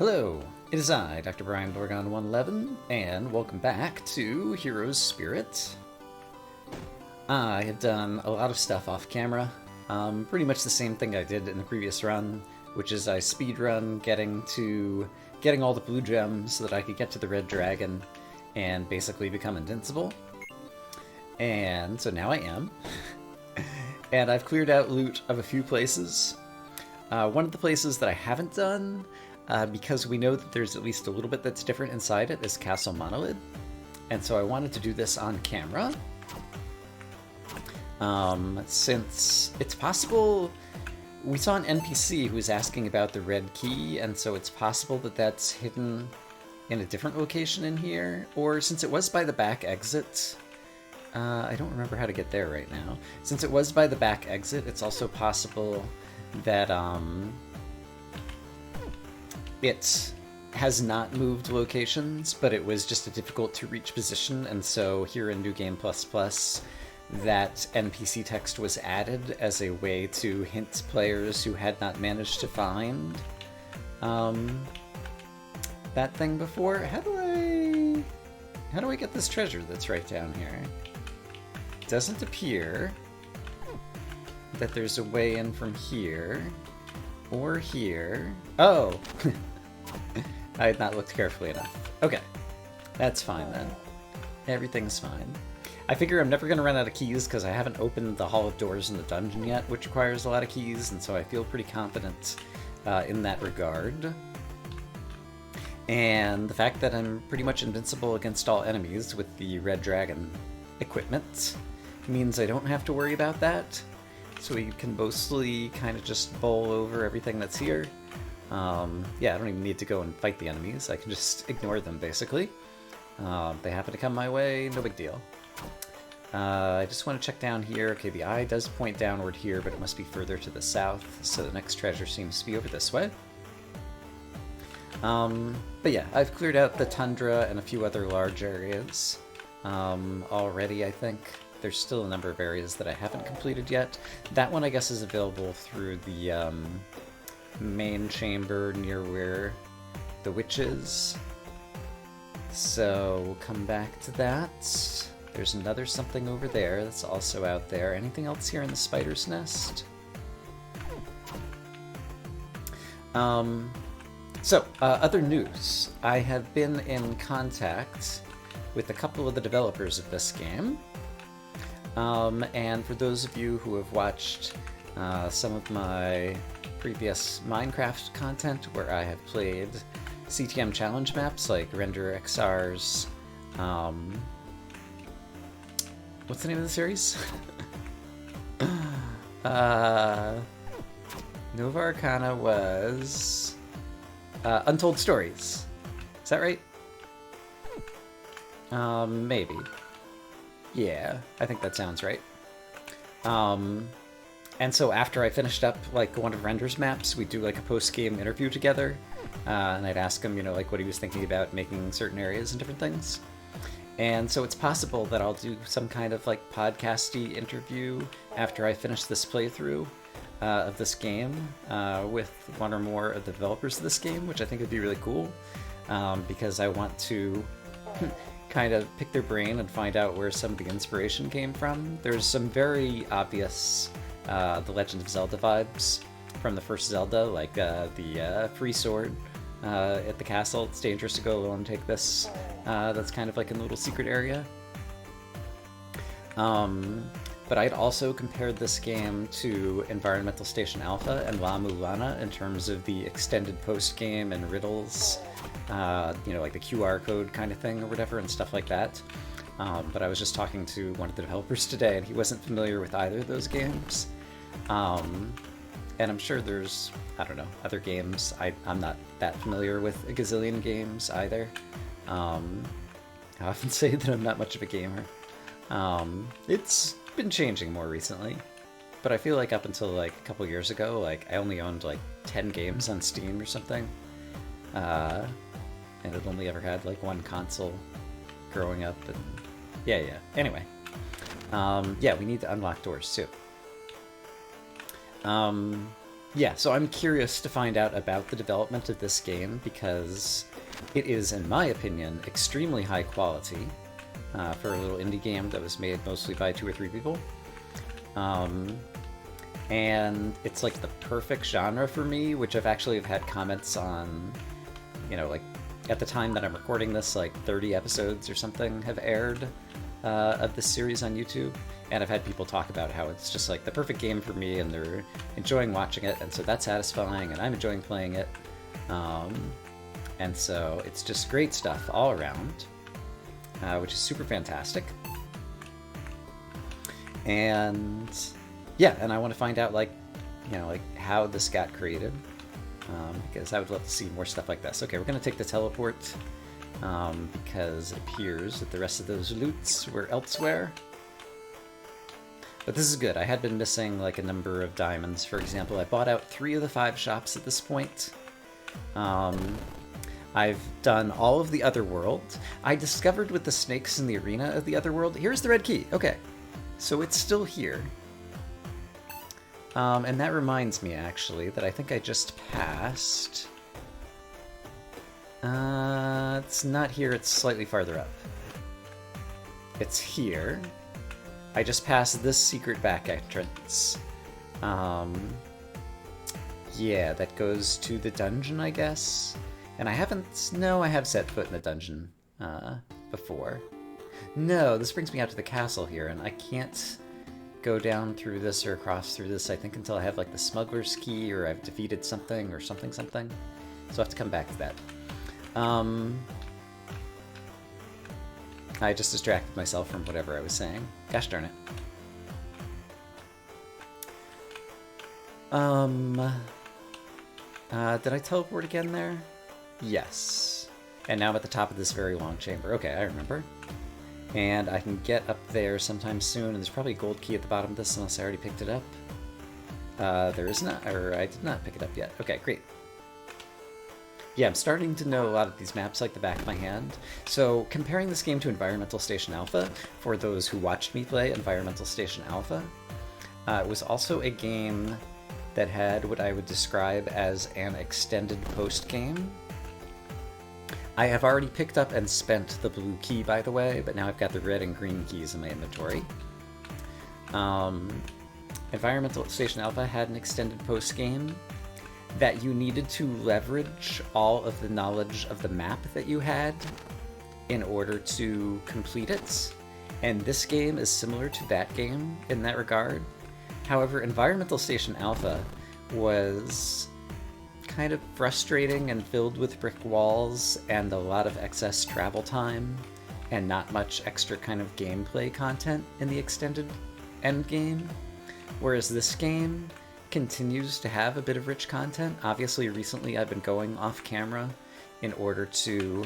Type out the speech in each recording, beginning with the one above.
Hello, it is I, Dr. Brian Borgon 111, and welcome back to Heroes Spirit. I have done a lot of stuff off camera, pretty much the same thing I did in the previous run, which is I speedrun getting all the blue gems so that I could get to the red dragon and basically become invincible. And so now I am. And I've cleared out loot of a few places. One of the places that I haven't done, because we know that there's at least a little bit that's different inside it, is Castle Monolith. And so I wanted to do this on camera. Since it's possible, we saw an NPC who was asking about the red key, and so it's possible that that's hidden in a different location in here. Or since it was by the back exit, I don't remember how to get there right now. Since it was by the back exit, it's also possible that it has not moved locations, but it was just a difficult to reach position, and so here in New Game Plus Plus, that NPC text was added as a way to hint players who had not managed to find that thing before. How do I get this treasure that's right down here? It doesn't appear that there's a way in from here or here. Oh! I had not looked carefully enough. Okay, that's fine then. Everything's fine. I figure I'm never going to run out of keys because I haven't opened the Hall of Doors in the dungeon yet, which requires a lot of keys, and so I feel pretty confident in that regard. And the fact that I'm pretty much invincible against all enemies with the Red Dragon equipment means I don't have to worry about that. So we can mostly kind of just bowl over everything that's here. Yeah, I don't even need to go and fight the enemies. I can just ignore them, basically. They happen to come my way, no big deal. I just want to check down here. Okay, the eye does point downward here, but it must be further to the south, so the next treasure seems to be over this way. But yeah, I've cleared out the tundra and a few other large areas already, I think. There's still a number of areas that I haven't completed yet. That one, I guess, is available through the main chamber near where the witch is. So we'll come back to that. There's another something over there that's also out there. Anything else here in the spider's nest? Other news. I have been in contact with a couple of the developers of this game. And for those of you who have watched some of my previous Minecraft content where I have played CTM challenge maps like Render XR's, what's the name of the series? Nova Arcana was Untold Stories. Is that right? Maybe. Yeah, I think that sounds right. And so after I finished up like one of Render's maps, we do like a post-game interview together, and I'd ask him, like what he was thinking about making certain areas and different things. And so it's possible that I'll do some kind of like podcasty interview after I finish this playthrough of this game with one or more of the developers of this game, which I think would be really cool, because I want to kind of pick their brain and find out where some of the inspiration came from. There's some very obvious The Legend of Zelda vibes from the first Zelda, like the free sword at the castle. It's dangerous to go alone and take this. That's kind of like in a little secret area. But I'd also compared this game to Environmental Station Alpha and La Mulana in terms of the extended post-game and riddles, like the QR code kind of thing or whatever and stuff like that. But I was just talking to one of the developers today and he wasn't familiar with either of those games. And I'm sure there's, I don't know, other games. I'm not that familiar with a gazillion games either. I often say that I'm not much of a gamer. It's been changing more recently, but I feel like up until like a couple years ago, like I only owned like 10 games on Steam or something, and I'd only ever had like one console growing up, and yeah. Anyway, yeah, we need to unlock doors too. Yeah, so I'm curious to find out about the development of this game because it is, in my opinion, extremely high quality for a little indie game that was made mostly by 2 or 3 people. Um, and it's like the perfect genre for me, which I've actually have had comments on, like at the time that I'm recording this, like 30 episodes or something have aired of this series on YouTube. And I've had people talk about how it's just like the perfect game for me and they're enjoying watching it. And so that's satisfying and I'm enjoying playing it. And so it's just great stuff all around, which is super fantastic. And yeah, and I want to find out like how this got created, because I would love to see more stuff like this. Okay, we're going to take the teleport because it appears that the rest of those loots were elsewhere. But this is good. I had been missing like a number of diamonds. For example, I bought out 3 of the 5 shops at this point. I've done all of the Otherworld. I discovered with the snakes in the arena of the Otherworld. Here's the red key. Okay, so it's still here. And that reminds me, actually, that I think I just passed... it's not here, it's slightly farther up. It's here. I just passed this secret back entrance. Yeah, that goes to the dungeon, I guess? And I haven't... No, I have set foot in the dungeon before. No, this brings me out to the castle here, and I can't go down through this or across through this, I think, until I have, like, the smuggler's key, or I've defeated something, or something. So I'll have to come back to that. I just distracted myself from whatever I was saying. Gosh darn it. Did I teleport again there? Yes. And now I'm at the top of this very long chamber. Okay, I remember. And I can get up there sometime soon, and there's probably a gold key at the bottom of this unless I already picked it up. There is not, or I did not pick it up yet. Okay, great. Yeah, I'm starting to know a lot of these maps like the back of my hand. So comparing this game to Environmental Station Alpha, for those who watched me play Environmental Station Alpha, it was also a game that had what I would describe as an extended post-game. I have already picked up and spent the blue key, by the way, but now I've got the red and green keys in my inventory. Environmental Station Alpha had an extended post-game that you needed to leverage all of the knowledge of the map that you had in order to complete it. And this game is similar to that game in that regard. However, Environmental Station Alpha was kind of frustrating and filled with brick walls and a lot of excess travel time and not much extra kind of gameplay content in the extended end game. Whereas this game continues to have a bit of rich content. Obviously, recently I've been going off camera in order to...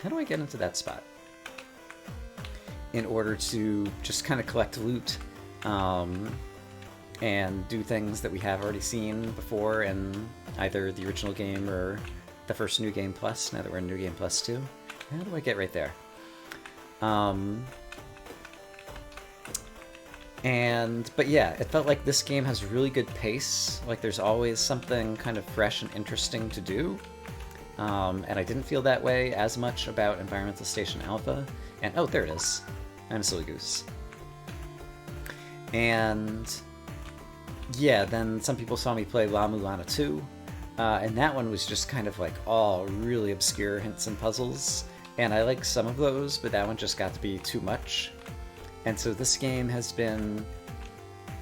How do I get into that spot? In order to just kind of collect loot and do things that we have already seen before in either the original game or the first New Game Plus, now that we're in New Game Plus 2. How do I get right there? But yeah, it felt like this game has really good pace. Like there's always something kind of fresh and interesting to do. And I didn't feel that way as much about Environmental Station Alpha. And oh, there it is. I'm a silly goose. And yeah, then some people saw me play La Mulana 2. And that one was just kind of like all really obscure hints and puzzles. And I like some of those, but that one just got to be too much. And so this game has been...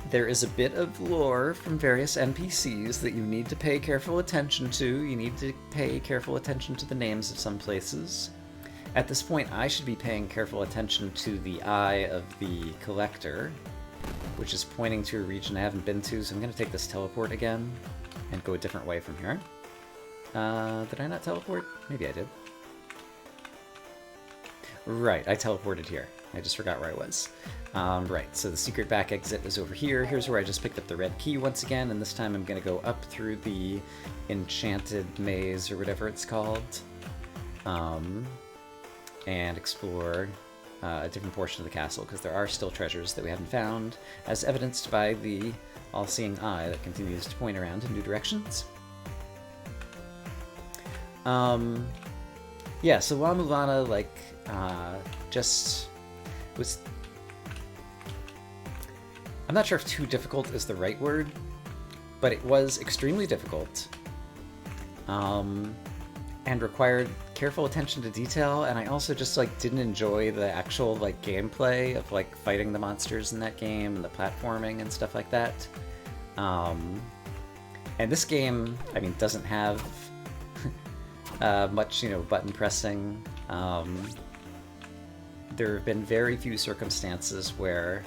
There is a bit of lore from various NPCs that you need to pay careful attention to. You need to pay careful attention to the names of some places. At this point, I should be paying careful attention to the eye of the collector, which is pointing to a region I haven't been to, so I'm going to take this teleport again and go a different way from here. Did I not teleport? Maybe I did. Right, I teleported here. I just forgot where I was. Right, so the secret back exit is over here. Here's where I just picked up the red key once again, and this time I'm going to go up through the enchanted maze, or whatever it's called, and explore a different portion of the castle, because there are still treasures that we haven't found, as evidenced by the all-seeing eye that continues to point around in new directions. Yeah, so La Mulana, like, just was... I'm not sure if too difficult is the right word, but it was extremely difficult. And required careful attention to detail, and I also just, like, didn't enjoy the actual, like, gameplay of, like, fighting the monsters in that game, and the platforming and stuff like that. And this game, I mean, doesn't have much, you know, button pressing. There have been very few circumstances where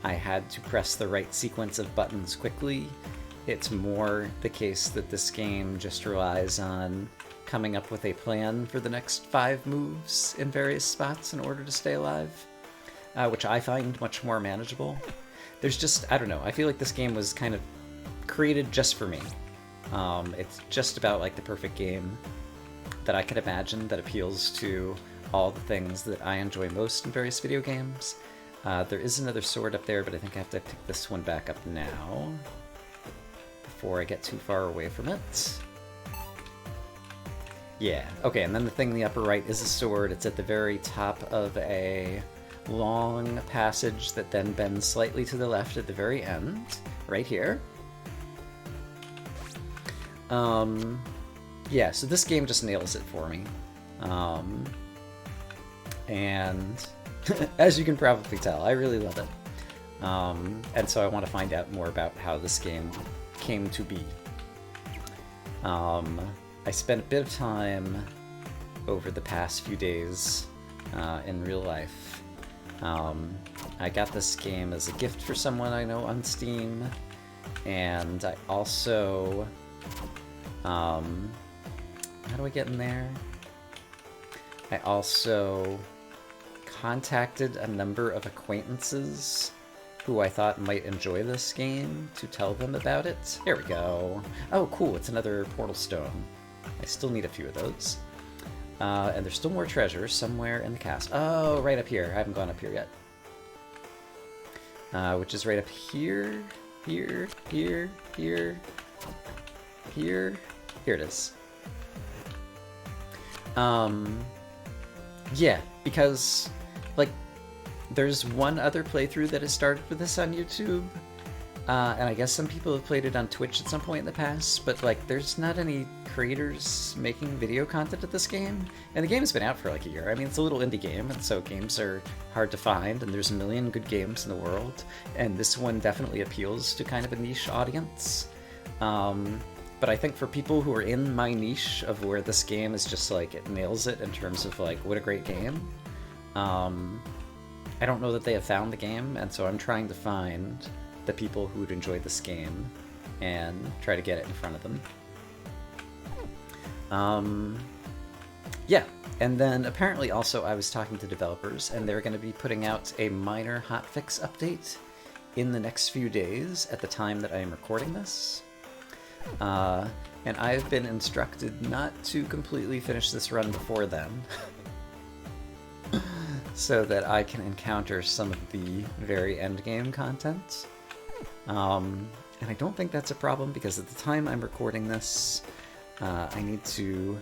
I had to press the right sequence of buttons quickly. It's more the case that this game just relies on coming up with a plan for the next 5 moves in various spots in order to stay alive, which I find much more manageable. There's just, I don't know, I feel like this game was kind of created just for me. It's just about like the perfect game that I can imagine that appeals to all the things that I enjoy most in various video games. There is another sword up there, but I think I have to pick this one back up now before I get too far away from it. Yeah, okay, and then the thing in the upper right is a sword. It's at the very top of a long passage that then bends slightly to the left at the very end, right here. Yeah, so this game just nails it for me. And as you can probably tell, I really love it. And so I want to find out more about how this game came to be. I spent a bit of time over the past few days in real life. I got this game as a gift for someone I know on Steam, and I also... how do I get in there? I also contacted a number of acquaintances who I thought might enjoy this game to tell them about it. Here we go. Oh, cool, it's another Portal Stone. I still need a few of those. And there's still more treasures somewhere in the castle. Oh, right up here. I haven't gone up here yet. Which is right up here. Here. Here it is. Yeah, because, like, there's one other playthrough that has started with this on YouTube, and I guess some people have played it on Twitch at some point in the past, but, like, there's not any creators making video content of this game, and the game has been out for, like, a year. I mean, it's a little indie game, and so games are hard to find, and there's a million good games in the world, and this one definitely appeals to kind of a niche audience. But I think for people who are in my niche of where this game is just, like, it nails it in terms of, like, what a great game, I don't know that they have found the game, and so I'm trying to find the people who would enjoy this game and try to get it in front of them. Yeah, and then apparently also I was talking to developers, and they're going to be putting out a minor hotfix update in the next few days at the time that I am recording this. And I've been instructed not to completely finish this run before then, so that I can encounter some of the very end game content. And I don't think that's a problem, because at the time I'm recording this, I need to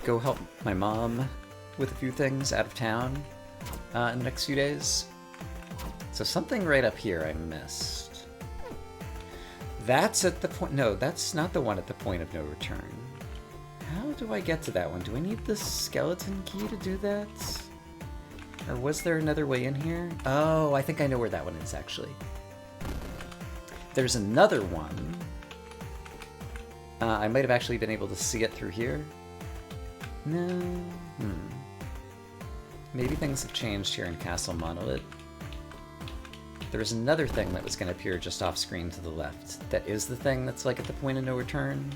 go help my mom with a few things out of town in the next few days. So something right up here I missed. That's at the point... No, that's not the one at the point of no return. How do I get to that one? Do I need the skeleton key to do that? Or was there another way in here? Oh, I think I know where that one is, actually. There's another one. I might have actually been able to see it through here. No. Maybe things have changed here in Castle Monolith. There was another thing that was going to appear just off screen to the left. That is the thing that's like at the point of no return.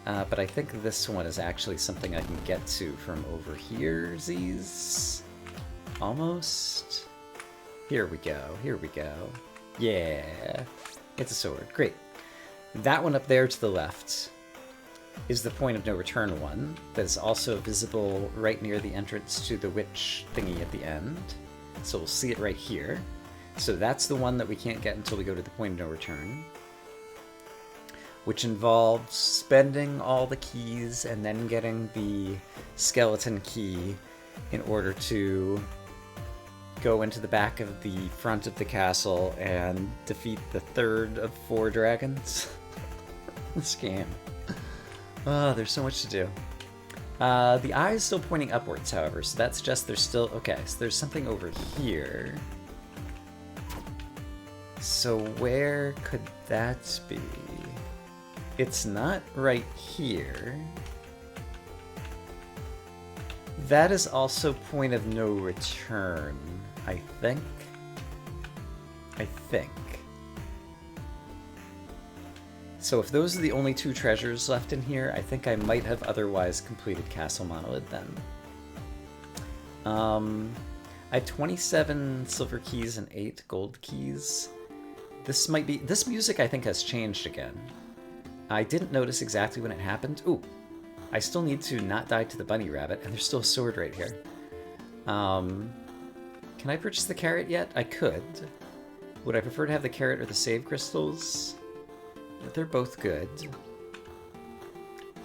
But I think this one is actually something I can get to from over here, Z's. Almost. Here we go, here we go. Yeah, it's a sword, great. That one up there to the left is the point of no return one that is also visible right near the entrance to the witch thingy at the end. So we'll see it right here. So that's the one that we can't get until we go to the point of no return, which involves spending all the keys and then getting the skeleton key in order to go into the back of the front of the castle and defeat the third of 4 dragons. This game. Oh, there's so much to do. The eye is still pointing upwards, however, so that suggests there's still... Okay, so there's something over here. So where could that be? It's not right here. That is also point of no return, I think. So if those are the only 2 treasures left in here, I think I might have otherwise completed Castle Monolith then. I have 27 silver keys and 8 gold keys. This might be... This music, I think, has changed again. I didn't notice exactly when it happened. Ooh, I still need to not die to the bunny rabbit, and there's still a sword right here. Can I purchase the carrot yet? I could. Would I prefer to have the carrot or the save crystals? They're both good.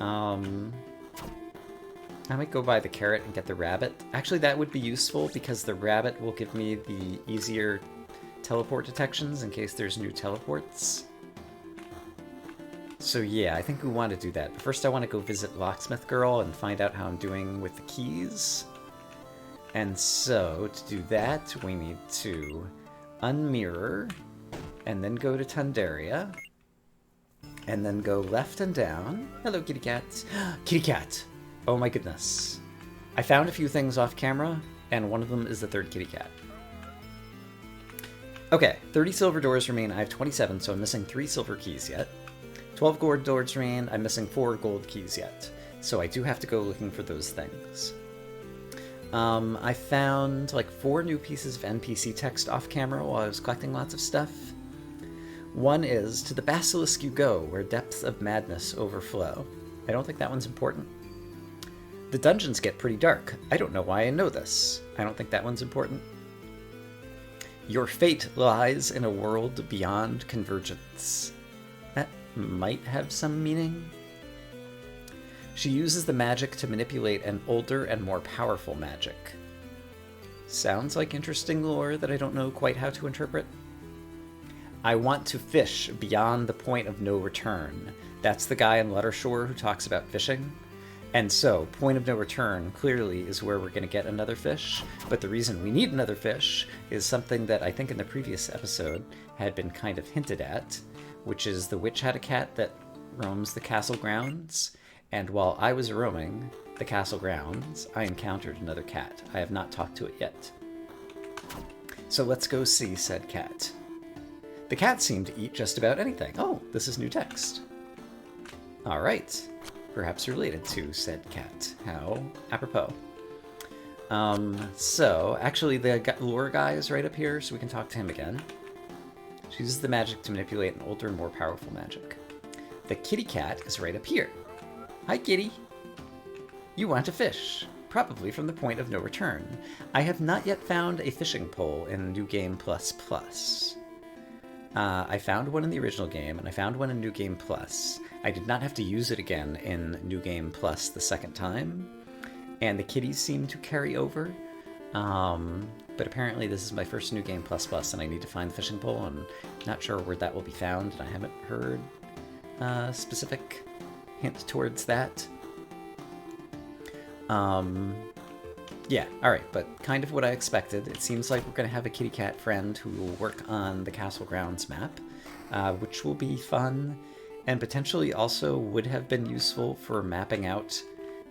I might go buy the carrot and get the rabbit. Actually, that would be useful because the rabbit will give me the easier teleport detections in case there's new teleports. So yeah, I think we want to do that. But first I want to go visit Locksmith Girl and find out how I'm doing with the keys. And so, to do that, we need to unmirror, and then go to Tundaria, and then go left and down. Hello, kitty cat. Kitty cat! Oh my goodness. I found a few things off camera, and one of them is the 3rd kitty cat. Okay, 30 silver doors remain. I have 27, so I'm missing 3 silver keys yet. 12 gold doors remain. I'm missing 4 gold keys yet. So I do have to go looking for those things. I found like 4 new pieces of NPC text off camera while I was collecting lots of stuff. One is, to the basilisk you go, where depths of madness overflow. I don't think that one's important. The dungeons get pretty dark. I don't know why I know this. I don't think that one's important. Your fate lies in a world beyond convergence. That might have some meaning. She uses the magic to manipulate an older and more powerful magic. Sounds like interesting lore that I don't know quite how to interpret. I want to fish beyond the point of no return. That's the guy in Lettershore who talks about fishing. And so, point of no return clearly is where we're going to get another fish, but the reason we need another fish is something that I think in the previous episode had been kind of hinted at, which is the witch had a cat that roams the castle grounds, and while I was roaming the castle grounds, I encountered another cat. I have not talked to it yet. So let's go see said cat. The cat seemed to eat just about anything. Oh, this is new text. All right. Perhaps related to said cat. How apropos. So, actually the lore guy is right up here, so we can talk to him again. She uses the magic to manipulate an older and more powerful magic. The kitty cat is right up here. Hi, kitty. You want to fish, probably from the point of no return. I have not yet found a fishing pole in New Game Plus Plus. I found one in the original game, and I found one in New Game Plus. I did not have to use it again in New Game Plus the second time, and the kitties seem to carry over. But apparently this is my first New Game Plus Plus, and I need to find the fishing pole. I'm not sure where that will be found, and I haven't heard a specific hint towards that. Yeah, alright, but kind of what I expected. It seems like we're going to have a kitty cat friend who will work on the Castle Grounds map, which will be fun, and potentially also would have been useful for mapping out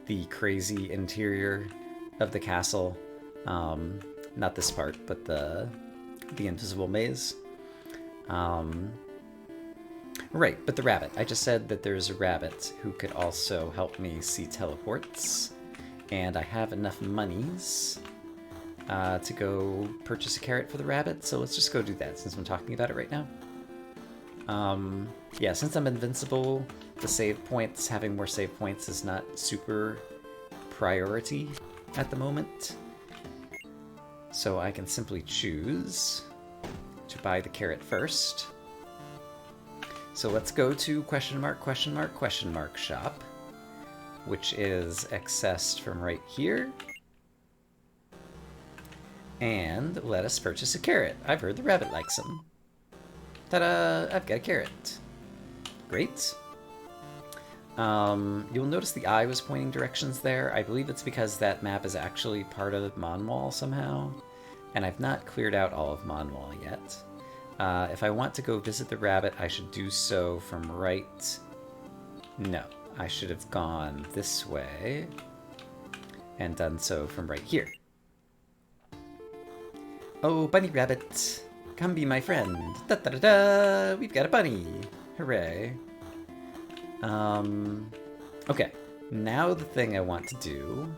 the crazy interior of the castle. Not this part, but the invisible maze. Right, but the rabbit. I just said that there's a rabbit who could also help me see teleports. And I have enough monies to go purchase a carrot for the rabbit, so let's just go do that since I'm talking about it right now. Yeah, since I'm invincible, the save points, having more save points is not super priority at the moment. So I can simply choose to buy the carrot first. So let's go to question mark shop, which is accessed from right here. And let us purchase a carrot. I've heard the rabbit likes them. Ta-da! I've got a carrot. Great. You'll notice the eye was pointing directions there. I believe it's because that map is actually part of Monwall somehow. And I've not cleared out all of Monwall yet. If I want to go visit the rabbit, I should do so from right... No, I should have gone this way and done so from right here. Oh, bunny rabbit, come be my friend. Da-da-da-da, we've got a bunny. Hooray. Okay, now the thing I want to do,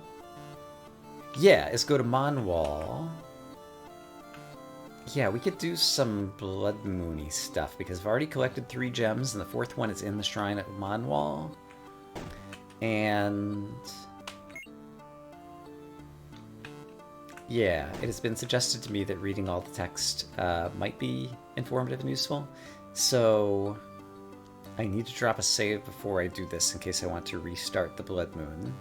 yeah, is go to Monwall. Yeah, we could do some Blood Moony stuff, because I've already collected 3 gems, and the 4th one is in the shrine at Monwall. And... yeah, it has been suggested to me that reading all the text might be informative and useful. So I need to drop a save before I do this in case I want to restart the Blood Moon.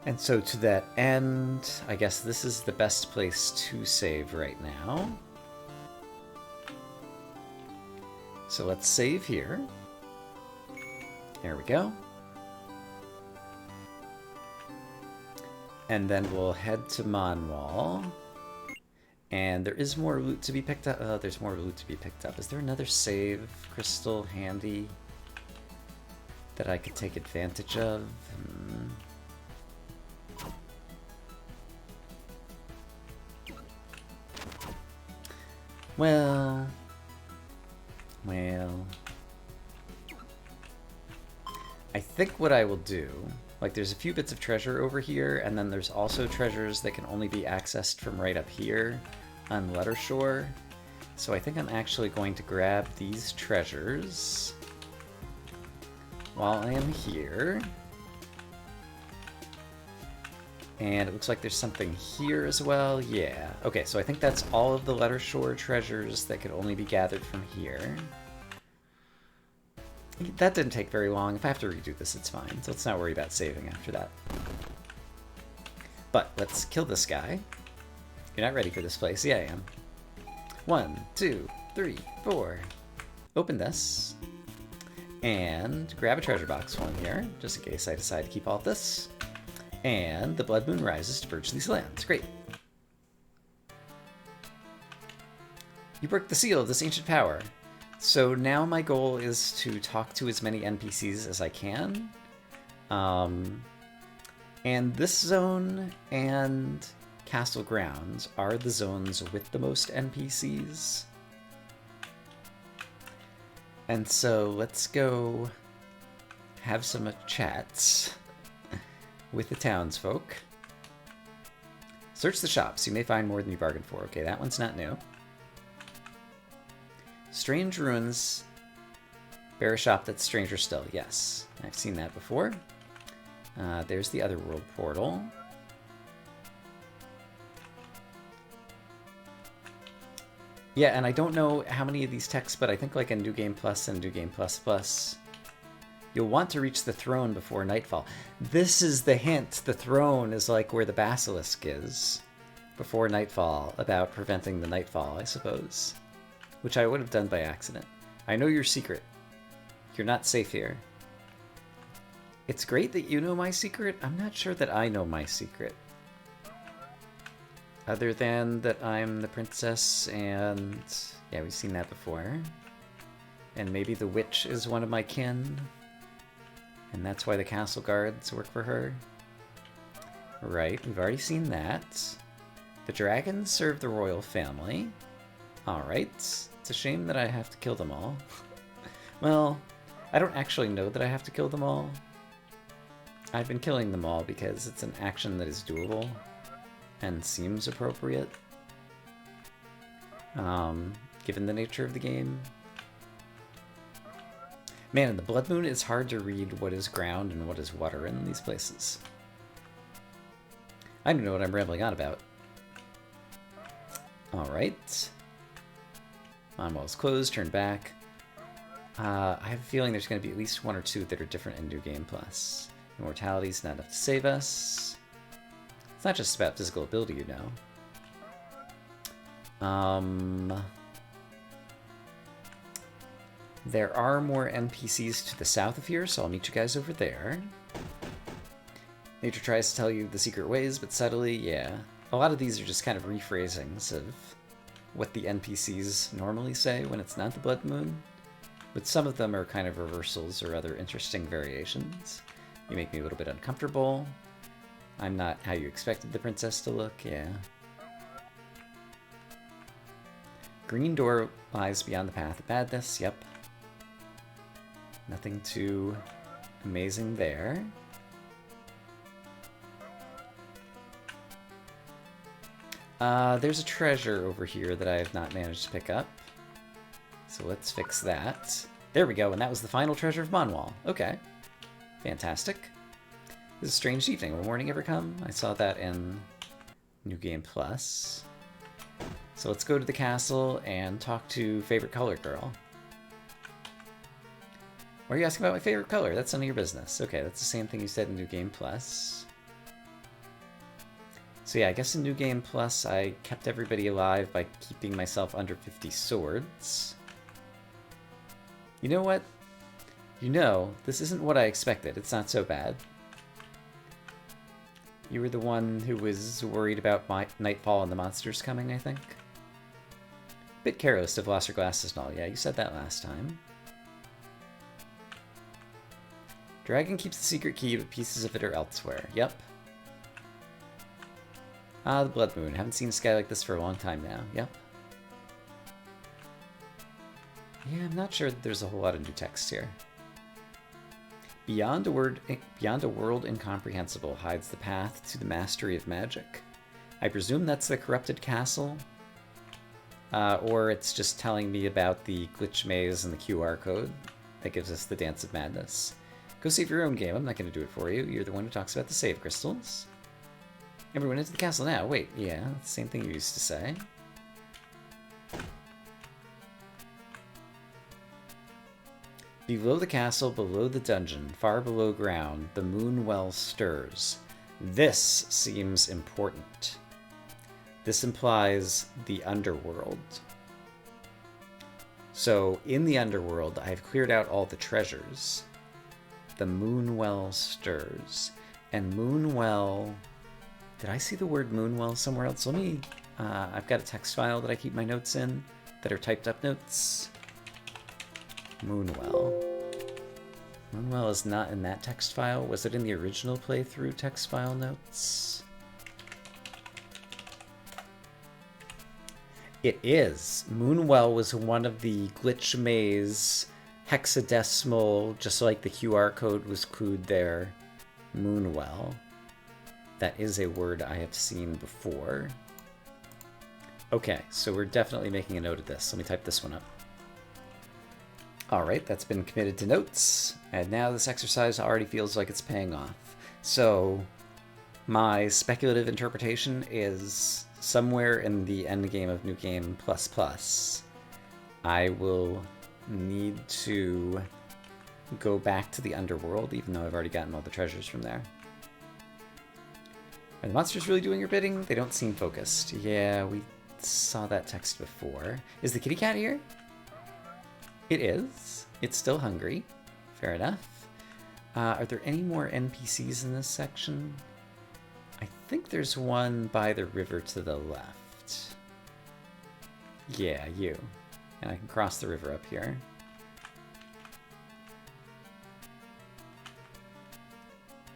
And so to that end, I guess this is the best place to save right now. So let's save here. There we go. And then we'll head to Monwall. And there is more loot to be picked up. Oh, there's more loot to be picked up. Is there another save crystal handy that I could take advantage of? Well... I think what I will do... Like, there's a few bits of treasure over here, and then there's also treasures that can only be accessed from right up here on Lettershore. So I think I'm actually going to grab these treasures while I am here. And it looks like there's something here as well. Yeah. Okay, so I think that's all of the Lettershore treasures that could only be gathered from here. That didn't take very long. If I have to redo this, it's fine. So let's not worry about saving after that. But let's kill this guy. You're not ready for this place. Yeah, I am. 1, 2, 3, 4. Open this. And grab a treasure box while I'm here, just in case I decide to keep all this. And the Blood Moon rises to purge these lands. Great. You broke the seal of this ancient power. So now my goal is to talk to as many NPCs as I can. And this zone and Castle Grounds are the zones with the most NPCs. And so let's go have some chats with the townsfolk. Search the shops. You may find more than you bargained for. Okay, that one's not new. Strange ruins. Bear a shop that's stranger still. Yes, I've seen that before. There's the Otherworld portal. Yeah, and I don't know how many of these texts, but I think like in New Game Plus and New Game Plus Plus, you'll want to reach the throne before nightfall. This is the hint. The throne is like where the basilisk is before nightfall, about preventing the nightfall, I suppose. Which I would have done by accident. I know your secret. You're not safe here. It's great that you know my secret. I'm not sure that I know my secret. Other than that I'm the princess and... yeah, we've seen that before. And maybe the witch is one of my kin. And that's why the castle guards work for her. Right, we've already seen that. The dragons serve the royal family. Alright, it's a shame that I have to kill them all. Well, I don't actually know that I have to kill them all. I've been killing them all because it's an action that is doable and seems appropriate, given the nature of the game. Man, in the Blood Moon, it's hard to read what is ground and what is water in these places. I don't know what I'm rambling on about. Alright. On-wall's closed, turn back. I have a feeling there's going to be at least one or two that are different in New Game Plus. Immortality's not enough to save us. It's not just about physical ability, you know. There are more NPCs to the south of here, so I'll meet you guys over there. Nature tries to tell you the secret ways, but subtly, yeah. A lot of these are just kind of rephrasings of what the NPCs normally say when it's not the Blood Moon. But some of them are kind of reversals or other interesting variations. You make me a little bit uncomfortable. I'm not how you expected the princess to look, yeah. Green door lies beyond the path of madness, yep. Nothing too amazing there. There's a treasure over here that I have not managed to pick up. So let's fix that. There we go, and that was the final treasure of Monwall. Okay. Fantastic. This is a strange evening. Will morning ever come? I saw that in New Game Plus. So let's go to the castle and talk to Favorite Color Girl. Why are you asking about my favorite color? That's none of your business. Okay, that's the same thing you said in New Game Plus. So yeah, I guess in New Game Plus I kept everybody alive by keeping myself under 50 swords. You know what? You know, this isn't what I expected. It's not so bad. You were the one who was worried about my Nightfall and the monsters coming, I think? Bit careless to have lost your glasses and all. Yeah, you said that last time. Dragon keeps the secret key, but pieces of it are elsewhere. Yep. Ah, the Blood Moon. Haven't seen a sky like this for a long time now. Yep. Yeah, I'm not sure that there's a whole lot of new text here. Beyond a world incomprehensible hides the path to the mastery of magic. I presume that's the corrupted castle? Or it's just telling me about the glitch maze and the QR code that gives us the Dance of Madness. Go save your own game. I'm not going to do it for you. You're the one who talks about the save crystals. Everyone into the castle now. Wait, yeah, that's the same thing you used to say. Below the castle, below the dungeon, far below ground, the moon well stirs. This seems important. This implies the underworld. So, in the underworld, I've cleared out all the treasures. The Moonwell stirs. And Moonwell... Did I see the word Moonwell somewhere else? Let me... I've got a text file that I keep my notes in that are typed up notes. Moonwell. Moonwell is not in that text file. Was it in the original playthrough text file notes? It is. Moonwell was one of the glitch maze hexadecimal, just like the QR code was clued there. Moonwell. That is a word I have seen before. Okay, so we're definitely making a note of this. Let me type this one up. Alright, that's been committed to notes, and now this exercise already feels like it's paying off. So, my speculative interpretation is somewhere in the endgame of New Game Plus, I will need to go back to the underworld, even though I've already gotten all the treasures from there. Are the monsters really doing your bidding? They don't seem focused. Yeah, we saw that text before. Is the kitty cat here? It is. It's still hungry. Fair enough. Are there any more NPCs in this section? I think there's one by the river to the left. Yeah, you. And I can cross the river up here.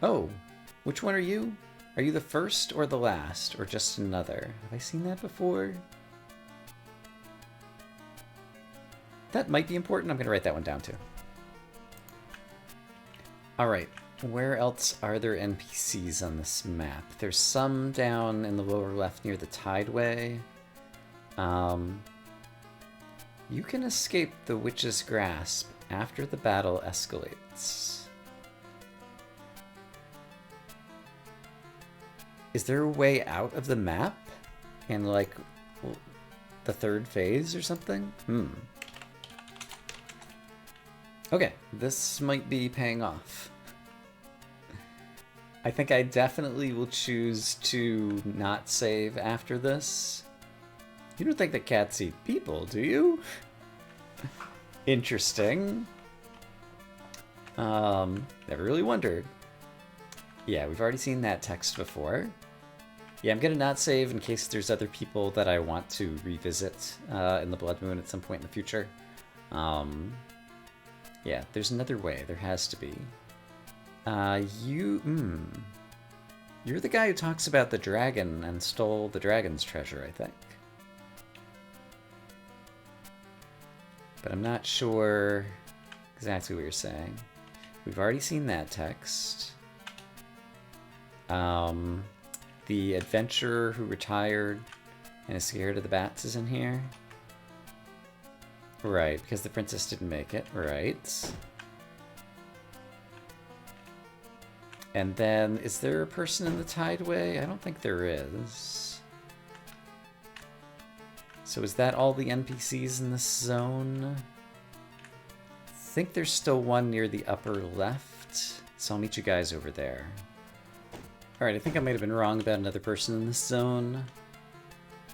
Oh, which one are you? Are you the first or the last, or just another? Have I seen that before? That might be important. I'm going to write that one down too. Alright, where else are there NPCs on this map? There's some down in the lower left near the Tideway. You can escape the Witch's Grasp after the battle escalates. Is there a way out of the map? And like, the third phase or something? Okay, this might be paying off. I think I definitely will choose to not save after this. You don't think that cats eat people, do you? Interesting. Never really wondered. Yeah, we've already seen that text before. Yeah, I'm gonna not save in case there's other people that I want to revisit in the Blood Moon at some point in the future. Yeah, there's another way. There has to be. You're the guy who talks about the dragon and stole the dragon's treasure, I think. But I'm not sure exactly what you're saying. We've already seen that text. The adventurer who retired and is scared of the bats is in here. Right, because the princess didn't make it. Right. And then, is there a person in the Tideway? I don't think there is. So is that all the NPCs in this zone? I think there's still one near the upper left. So I'll meet you guys over there. Alright, I think I might have been wrong about another person in this zone.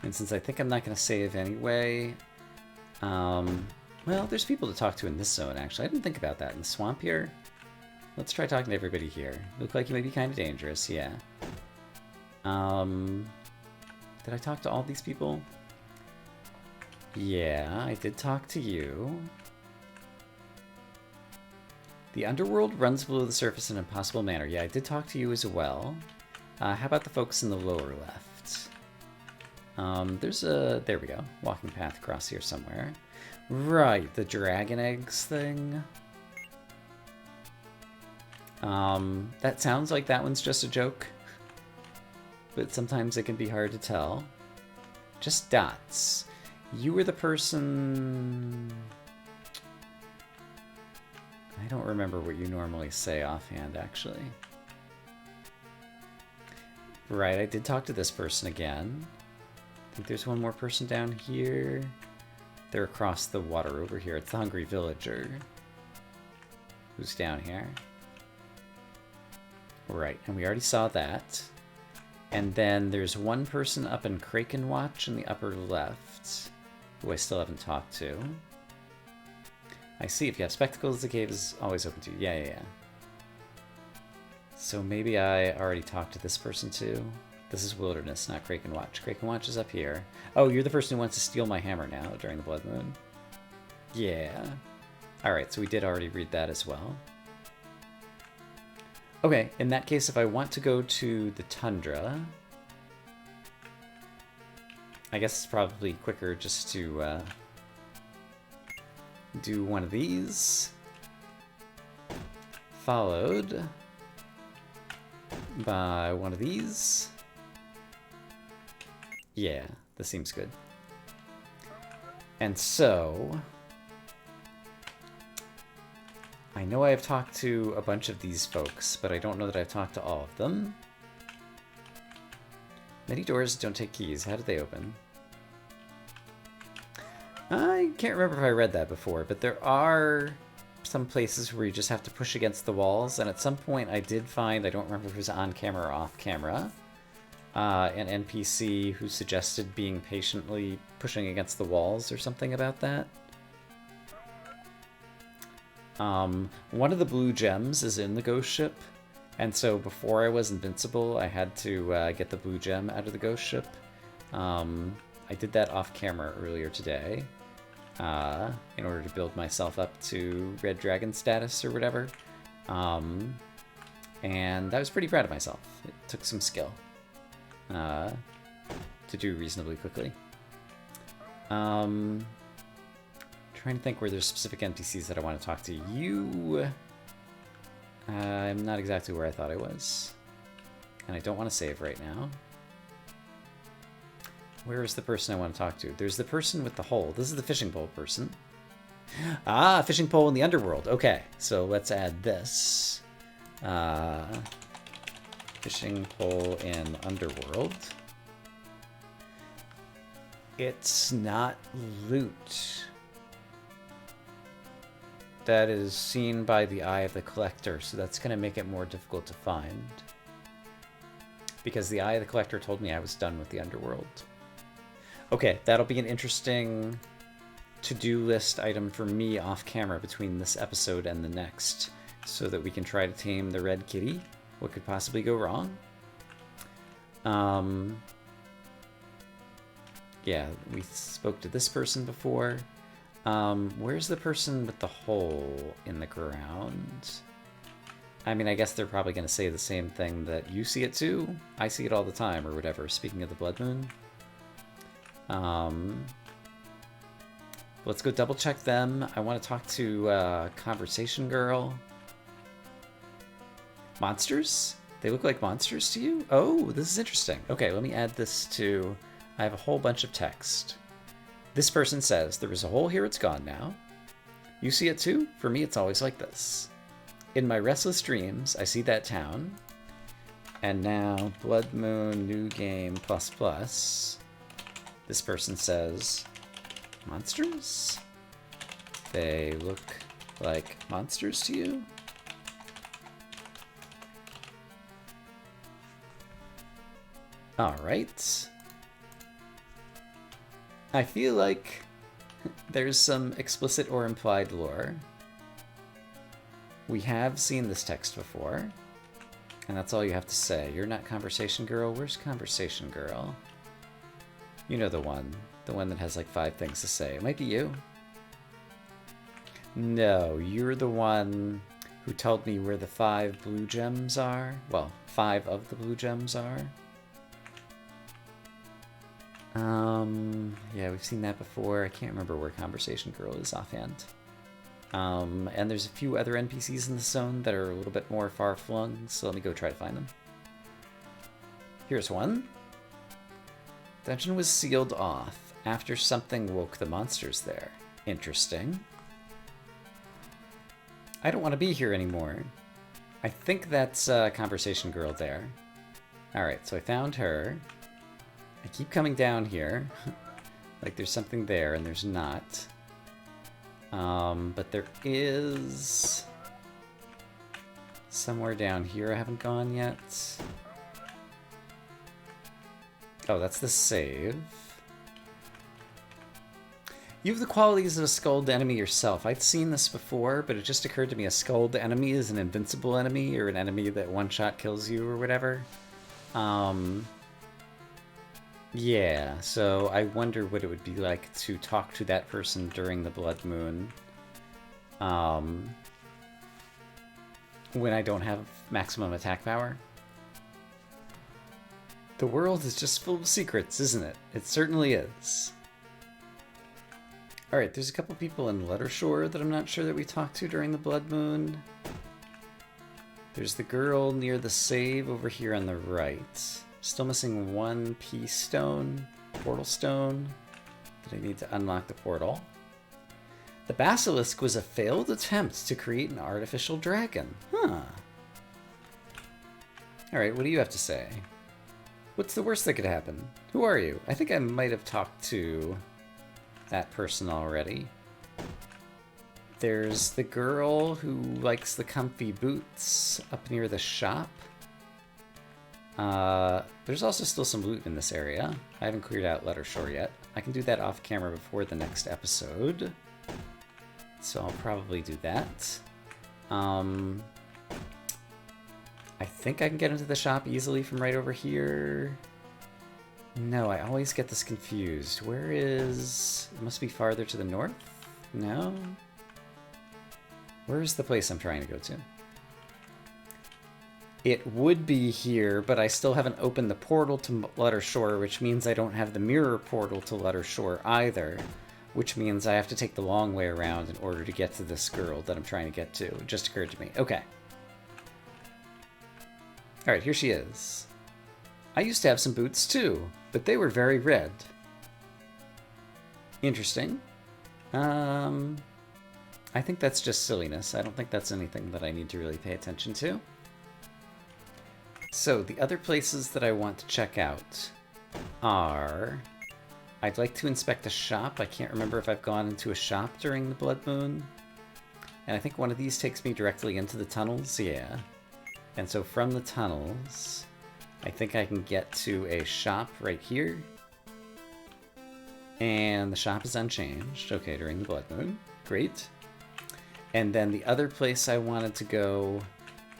And since I think I'm not going to save anyway... well, there's people to talk to in this zone, actually. I didn't think about that. In the swamp here? Let's try talking to everybody here. Look like you may be kind of dangerous, yeah. Did I talk to all these people? Yeah, I did talk to you. The underworld runs below the surface in an impossible manner. Yeah, I did talk to you as well. How about the folks in the lower left? There's a... There we go. Walking path across here somewhere. Right, the dragon eggs thing. That sounds like that one's just a joke. But sometimes it can be hard to tell. Just dots. You were the person... I don't remember what you normally say offhand, actually. Right, I did talk to this person again. I think there's one more person down here. They're across the water over here. It's the Hungry Villager. Who's down here? Right, and we already saw that. And then there's one person up in Kraken Watch in the upper left, who I still haven't talked to. I see, if you have spectacles, the cave is always open to you. Yeah. So maybe I already talked to this person too? This is Wilderness, not Kraken Watch. Kraken Watch is up here. Oh, you're the person who wants to steal my hammer now during the Blood Moon. Yeah. Alright, so we did already read that as well. Okay, in that case, if I want to go to the Tundra... I guess it's probably quicker just to do one of these. Followed by one of these. Yeah, this seems good. And so... I know I've talked to a bunch of these folks, but I don't know that I've talked to all of them. Many doors don't take keys. How do they open? I can't remember if I read that before, but there are some places where you just have to push against the walls, and at some point I did find, I don't remember if it was on camera or off camera, an NPC who suggested being patiently pushing against the walls or something about that. One of the blue gems is in the ghost ship, and so before I was invincible, I had to get the blue gem out of the ghost ship. I did that off camera earlier today, in order to build myself up to Red Dragon status or whatever. And I was pretty proud of myself. It took some skill to do reasonably quickly. Trying to think where there's specific NPCs that I want to talk to. You... I'm not exactly where I thought I was. And I don't want to save right now. Where is the person I want to talk to? There's the person with the hole. This is the fishing pole person. Ah, fishing pole in the underworld. Okay, so let's add this. Fishing pole in underworld. It's not loot. That is seen by the eye of the collector, so that's going to make it more difficult to find. Because the eye of the collector told me I was done with the underworld. Okay, that'll be an interesting to-do list item for me off camera between this episode and the next, so that we can try to tame the red kitty. What could possibly go wrong? Yeah, we spoke to this person before. Where's the person with the hole in the ground? I mean, I guess they're probably going to say the same thing that you see it too. I see it all the time, or whatever, speaking of the Blood Moon. Let's go double check them. I want to talk to Conversation Girl. Monsters? They look like monsters to you? Oh, this is interesting. Okay, let me add this to... I have a whole bunch of text. This person says, there was a hole here, it's gone now. You see it too? For me, it's always like this. In my restless dreams, I see that town. And now, Blood Moon, new game, plus plus. This person says, monsters? They look like monsters to you? Alright. I feel like there's some explicit or implied lore. We have seen this text before, and that's all you have to say. You're not Conversation Girl? Where's Conversation Girl? You know the one that has like 5 things to say. It might be you. No, you're the one who told me where the 5 blue gems are. Well, 5 of the blue gems are. Yeah, we've seen that before. I can't remember where Conversation Girl is offhand. And there's a few other NPCs in the zone that are a little bit more far-flung, so let me go try to find them. Here's one. Dungeon was sealed off after something woke the monsters there. Interesting. I don't want to be here anymore. I think that's Conversation Girl there. Alright, so I found her. I keep coming down here. Like there's something there, and there's not. But there is... somewhere down here I haven't gone yet. Oh, that's the save. You have the qualities of a skulled enemy yourself. I've seen this before, but it just occurred to me a skulled enemy is an invincible enemy, or an enemy that one-shot kills you, or whatever. Yeah, so I wonder what it would be like to talk to that person during the Blood Moon. When I don't have maximum attack power. The world is just full of secrets, isn't it? It certainly is. Alright, there's a couple people in Lettershore that I'm not sure that we talked to during the Blood Moon. There's the girl near the save over here on the right. Still missing 1 P stone, portal stone, that I need to unlock the portal. The basilisk was a failed attempt to create an artificial dragon. Huh. Alright, what do you have to say? What's the worst that could happen? Who are you? I think I might have talked to that person already. There's the girl who likes the comfy boots up near the shop. There's also still some loot in this area. I haven't cleared out Lettershore yet. I can do that off camera before the next episode. So I'll probably do that. I think I can get into the shop easily from right over here. No, I always get this confused. Where is... It must be farther to the north? No? Where's the place I'm trying to go to? It would be here, but I still haven't opened the portal to Lettershore, which means I don't have the mirror portal to Lettershore either, which means I have to take the long way around in order to get to this girl that I'm trying to get to. It just occurred to me. Okay. Alright, here she is. I used to have some boots too, but they were very red. Interesting. I think that's just silliness. I don't think that's anything that I need to really pay attention to. So, the other places that I want to check out are I'd like to inspect a shop. I can't remember if I've gone into a shop during the Blood Moon. And I think one of these takes me directly into the tunnels. Yeah. And so from the tunnels, I think I can get to a shop right here. And the shop is unchanged. Okay, during the Blood Moon. Great. And then the other place I wanted to go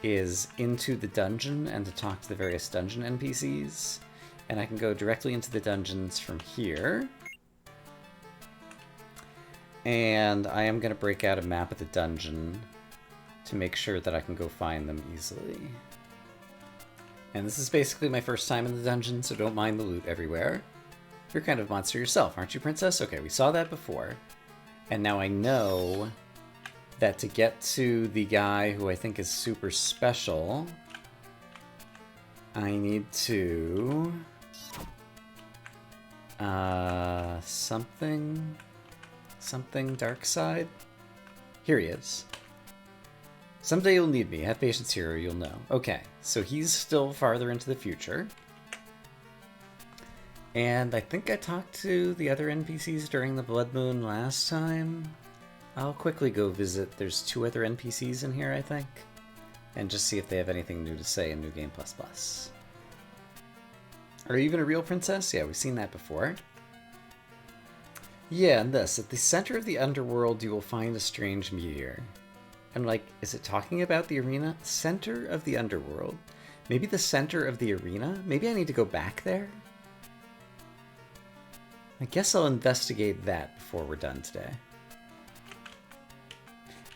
is into the dungeon and to talk to the various dungeon NPCs. And I can go directly into the dungeons from here. And I am going to break out a map of the dungeon to make sure that I can go find them easily. And this is basically my first time in the dungeon, so don't mind the loot everywhere. You're kind of a monster yourself, aren't you, Princess? Okay, we saw that before. And now I know that to get to the guy who I think is super special, I need to... something dark side? Here he is. Someday you'll need me. Have patience here or you'll know. Okay, so he's still farther into the future. And I think I talked to the other NPCs during the Blood Moon last time. I'll quickly go visit. There's 2 other NPCs in here, I think. And just see if they have anything new to say in New Game++. Are you even a real princess? Yeah, we've seen that before. Yeah, and this. At the center of the underworld, you will find a strange meteor. I'm like, is it talking about the arena? Center of the underworld? Maybe the center of the arena? Maybe I need to go back there? I guess I'll investigate that before we're done today.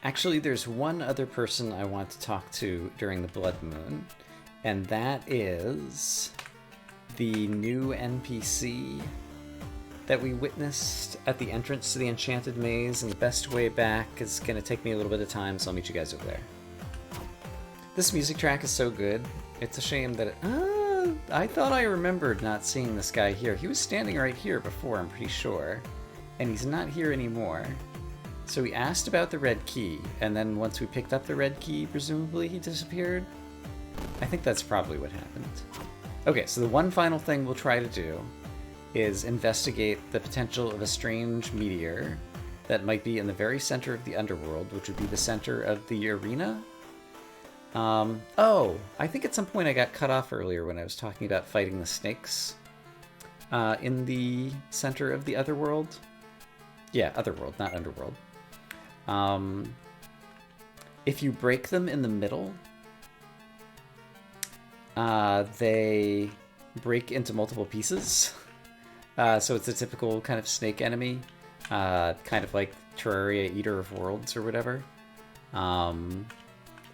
Actually, there's one other person I want to talk to during the Blood Moon, and that is the new NPC that we witnessed at the entrance to the Enchanted Maze, and the best way back is going to take me a little bit of time, so I'll meet you guys over there. This music track is so good. It's a shame that I thought I remembered not seeing this guy here. He was standing right here before, I'm pretty sure, and he's not here anymore. So we asked about the red key, and then once we picked up the red key, presumably he disappeared? I think that's probably what happened. Okay, so the one final thing we'll try to do is investigate the potential of a strange meteor that might be in the very center of the underworld, which would be the center of the arena. Oh, I think at some point I got cut off earlier when I was talking about fighting the snakes in the center of the otherworld. Yeah, otherworld, not underworld. If you break them in the middle, they break into multiple pieces. So it's a typical kind of snake enemy, kind of like Terraria Eater of Worlds or whatever.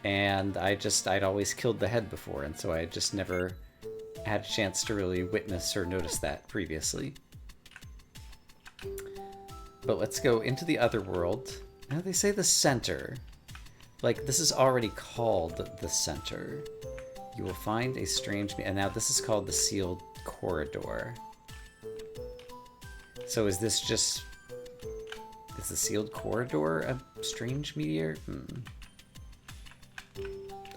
And I'd always killed the head before, and so I just never had a chance to really witness or notice that previously. But let's go into the other world. Now they say the center. Like, this is already called the center. You will find a strange... And now this is called the sealed corridor. So is this just... Is the sealed corridor a strange meteor?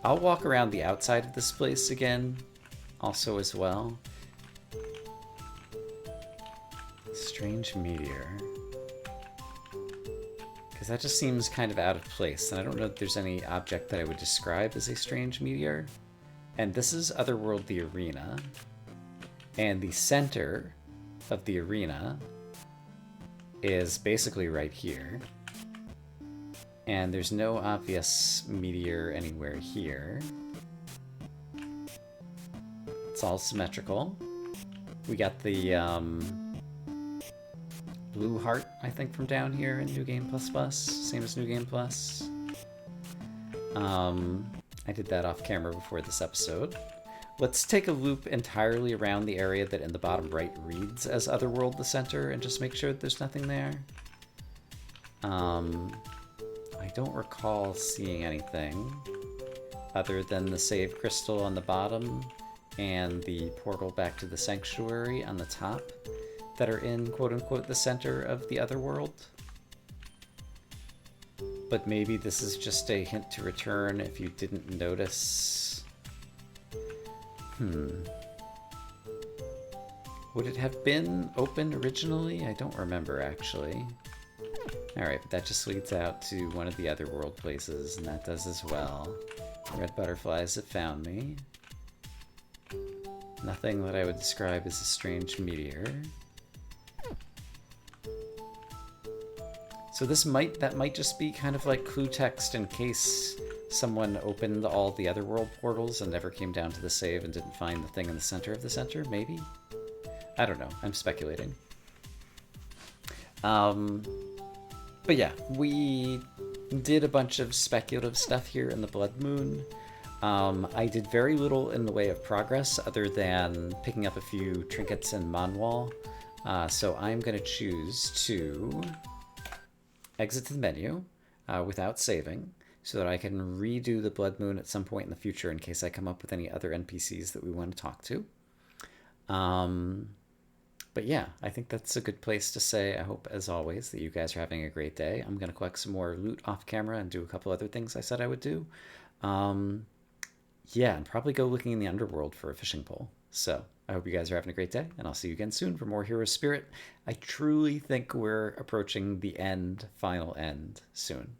I'll walk around the outside of this place again, also as well. Strange meteor. Because that just seems kind of out of place, and I don't know if there's any object that I would describe as a strange meteor. And this is Otherworld the Arena. And the center of the arena is basically right here. And there's no obvious meteor anywhere here. It's all symmetrical. We got the blue heart, I think, from down here in New Game++. Same as New Game+. I did that off camera before this episode. Let's take a loop entirely around the area that in the bottom right reads as Otherworld the center and just make sure that there's nothing there. I don't recall seeing anything other than the save crystal on the bottom and the portal back to the sanctuary on the top that are in quote-unquote the center of the Otherworld. But maybe this is just a hint to return if you didn't notice. Would it have been open originally? I don't remember, actually. Alright, but that just leads out to one of the other world places, and that does as well. Red butterflies have found me. Nothing that I would describe as a strange meteor. So that might just be kind of like clue text in case someone opened all the other world portals and never came down to the save and didn't find the thing in the center of the center, maybe? I don't know, I'm speculating. But yeah, we did a bunch of speculative stuff here in the Blood Moon. I did very little in the way of progress other than picking up a few trinkets in Manwal. So I'm going to choose to exit the menu without saving so that I can redo the Blood Moon at some point in the future in case I come up with any other NPCs that we want to talk to. But yeah, I think that's a good place to say, I hope, as always, that you guys are having a great day. I'm going to collect some more loot off camera and do a couple other things I said I would do. Yeah, and probably go looking in the underworld for a fishing pole. So I hope you guys are having a great day, and I'll see you again soon for more Hero Spirit. I truly think we're approaching the final end soon.